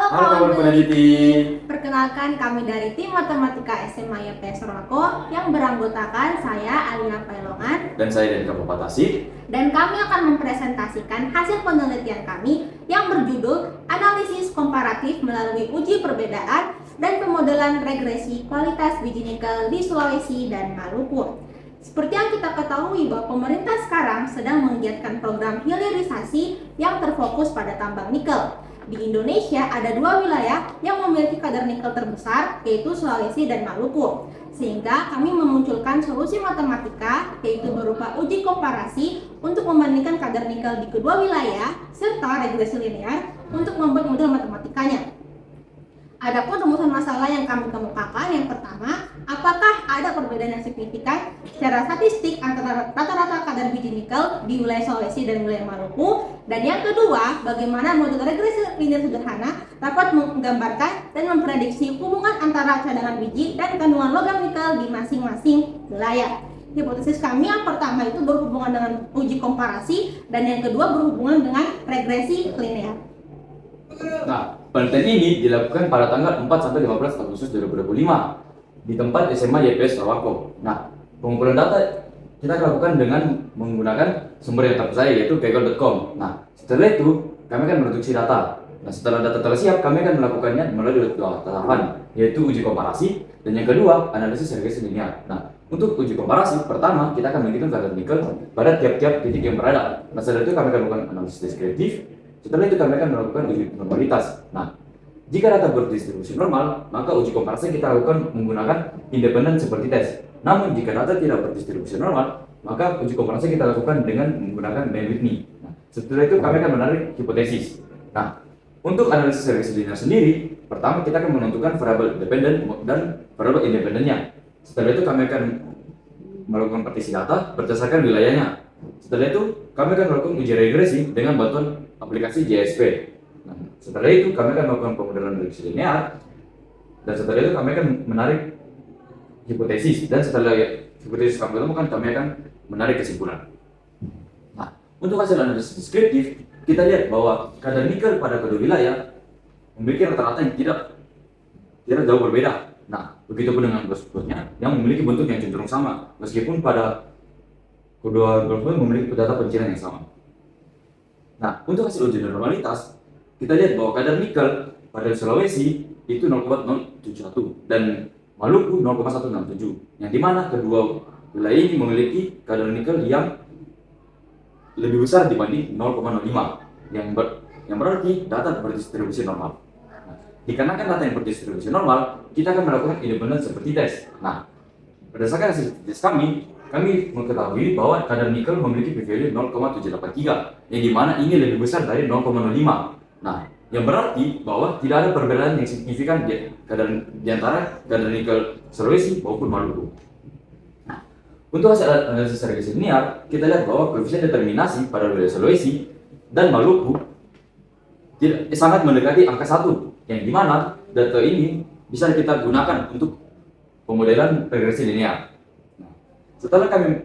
Halo kawan peneliti. Perkenalkan kami dari tim Matematika SMA YPS Sorowako yang beranggotakan saya Alina Pailongan Dan saya Denika Papatasi. dan kami akan mempresentasikan hasil penelitian kami yang berjudul Analisis Komparatif melalui Uji Perbedaan dan Pemodelan Regresi Kualitas Biji Nikel di Sulawesi dan Maluku. Seperti yang kita ketahui bahwa pemerintah sekarang sedang menggiatkan program hilirisasi yang terfokus pada tambang nikel. Di Indonesia ada dua wilayah yang memiliki kadar nikel terbesar, yaitu Sulawesi dan Maluku. Sehingga kami memunculkan solusi matematika, yaitu berupa uji komparasi untuk membandingkan kadar nikel di kedua wilayah, serta regresi linear untuk membuat model matematikanya. Adapun rumusan masalah yang kami kemukakan, yang pertama, apakah ada perbedaan yang signifikan secara statistik antara rata-rata kadar biji nikel di wilayah Sulawesi dan wilayah Maluku? Dan yang kedua, bagaimana model regresi linear sederhana dapat menggambarkan dan memprediksi hubungan antara cadangan biji dan kandungan logam nikel di masing-masing wilayah. Hipotesis kami yang pertama itu berhubungan dengan uji komparasi dan yang kedua berhubungan dengan regresi linear. Nah, penelitian ini dilakukan pada tanggal 4 sampai 15 Agustus 2025 di tempat SMA YPS Sorowako. Nah, pengumpulan data kita lakukan dengan menggunakan sumber yang terpercaya yaitu kaggle.com. Nah, setelah itu kami akan memproduksi data. Nah, setelah data telah siap, kami akan melakukannya melalui dua tahapan, yaitu uji komparasi dan yang kedua analisis regresi linear. Nah, untuk uji komparasi, pertama kita akan menghitung kadar nikel pada tiap-tiap titik yang berada. Nah, setelah itu kami akan melakukan analisis deskriptif. Setelah itu kami akan melakukan uji normalitas. Nah, jika data berdistribusi normal, maka uji komparasi kita lakukan menggunakan independen seperti tes. Namun, jika data tidak berdistribusi normal, maka uji komparasi kita lakukan dengan menggunakan bandwidth. Nah, setelah itu kami akan menarik hipotesis. Nah, untuk analisis regresi linear sendiri, pertama kita akan menentukan variabel dependen dan variabel independennya. Setelah itu kami akan melakukan partisi data berdasarkan wilayahnya. Setelah itu, kami akan melakukan uji regresi dengan bantuan aplikasi JSP. Nah, setelah itu, kami akan melakukan pemodelan regresi linear. Dan setelah itu, kami akan menarik hipotesis. Dan setelah hipotesis kami temukan, kami akan menarik kesimpulan. Nah, untuk hasil analisis deskriptif, kita lihat bahwa kadar nikel pada kedua wilayah memiliki rata-rata yang tidak jauh berbeda. Nah, begitu pun dengan berikutnya yang memiliki bentuk yang cenderung sama, meskipun pada kedua golongan memiliki data pencilan yang sama. Nah, untuk hasil uji normalitas, kita lihat bahwa kadar nikel pada Sulawesi itu 0,071 dan Maluku 0,167, yang dimana kedua wilayah ini memiliki kadar nikel yang lebih besar dibanding 0,05, yang berarti data berdistribusi normal. Nah, dikarenakan data yang berdistribusi normal, kita akan melakukan independen seperti tes. Nah, berdasarkan hasil tes kami mengetahui bahwa kadar nikel memiliki p-value 0,783, yang dimana ini lebih besar dari 0,05. Nah, yang berarti bahwa tidak ada perbedaan yang signifikan di antara kadar nikel Sulawesi maupun Maluku. Nah, untuk hasil analisis regresi linear, kita lihat bahwa koefisien determinasi pada wilayah Sulawesi dan Maluku sangat mendekati angka 1, yang dimana data ini bisa kita gunakan untuk pemodelan regresi linear. Setelah kami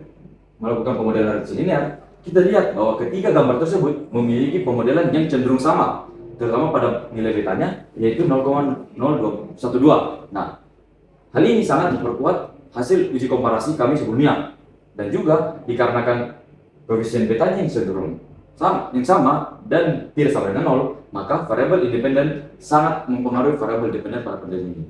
melakukan pemodelan regresi linear, kita lihat bahwa ketiga gambar tersebut memiliki pemodelan yang cenderung sama, terutama pada nilai betanya yaitu 0,0212. Nah, hal ini sangat memperkuat hasil uji komparasi kami sebelumnya, dan juga dikarenakan koefisien betanya yang cenderung sama dan tidak sama dengan 0, maka variabel independen sangat mempengaruhi variabel dependen pada penelitian ini.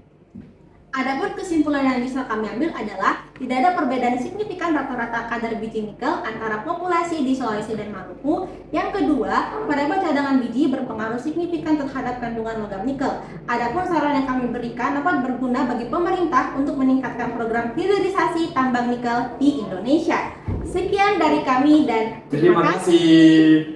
Adapun kesimpulan yang bisa kami ambil adalah tidak ada perbedaan signifikan rata-rata kadar biji nikel antara populasi di Sulawesi dan Maluku. Yang kedua, variabel cadangan biji berpengaruh signifikan terhadap kandungan logam nikel. Adapun saran yang kami berikan dapat berguna bagi pemerintah untuk meningkatkan program hilirisasi tambang nikel di Indonesia. Sekian dari kami dan Terima kasih.